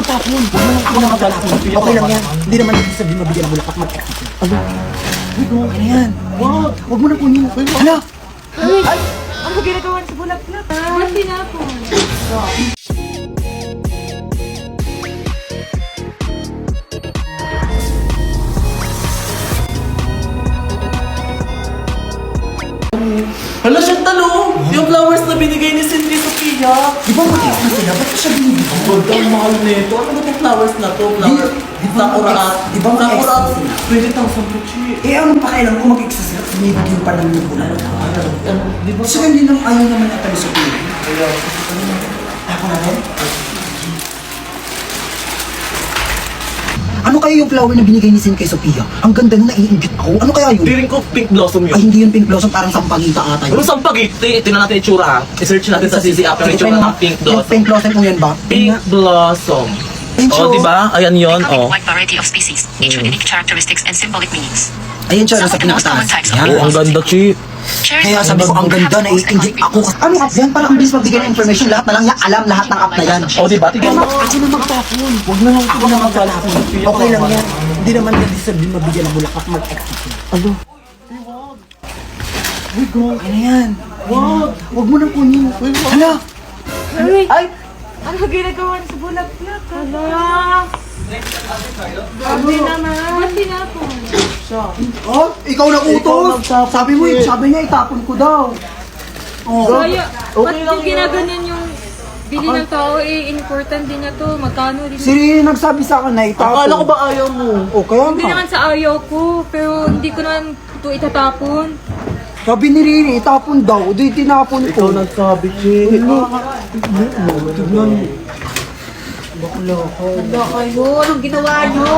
magtapon. Ako na magtapon. Okay lang yan. Hindi naman ibig sabihin mabigyan ng bulaklak mag-execute. Ano? Ano yan? Huwag mo na kunin. Hala! Ay! Ano ginagawa sa bulaklak? Ba't tinapon? Hala, Chantal, oh! Yung flowers na binigay ni Cindy Sophia. Di ba mag-ex na sila? Ba't siya binibig? Ang ganda, ang mahal nito. Ano ba itong flowers na to? Flower. Sakura at... Di ba mag-ex Sakura na at sila? 20,000 po, Chi. Eh, anong pakialam ko mag-ex na sila? Binibigyan pa lang yung bulaklak. Di ba? Kasi hindi lang ayaw naman ang tabi sa piling. Ako na rin? Ano kaya yung flower na binigay ni Sin kay Sophia? Ang ganda na naiingit ako. Ano kaya yun? Feeling ko pink blossom Ay, yun. hindi yun pink blossom, parang sampagita ata yun. Ano sa pagiti? Tingnan natin yung itsura, ha? I-search natin sa CC app yung itsura ng pink Yung blossom. pink blossom po yan ba? Pink blossom. Ayun siya, Oh, di ba? Ayan yun, A oh. wide variety of species, each with unique characteristics and symbolic meanings. Ayun siya, Some nasa of the most common pinakataas. types of Yan. Oh, ang ganda, Chi. Cherries Kaya sabi ko, ang ganda, nai-inject ako. Ano app yan? Parang ang bilis magbigay ng information. Lahat na lang niya, alam lahat ng app na yan. Oh, di ba? Tingnan mo. Ako na magtapon. Huwag na lang ako na magtapon. Okay lang yan. Hindi naman na-deserve din mabigyan ng bulaklak mag-execute. Ano? Okay na yan. Huwag mo nang kunin. Hala! Ay! Ano ginagawa sa bulaklak? Hala! Sabi naman. Ba't tinapon? Oh, ikaw na utos. Sabi mo, sabi niya itapon ko daw. Oh. Kaya, ba't yung ginaganyan yung bili ng tao important din niya to. Magkano din. Si Riri nagsabi sa akin na itapon. Akala ko ba ayaw mo? Oh, kaya Hindi nga. naman sa ayaw ko, pero hindi ko naman ito itatapon. Sabi ni Riri, itapon daw. Di tinapon ko. nagsabi, Chi. Tignan mo. Hala kayo, anong ginawa nyo?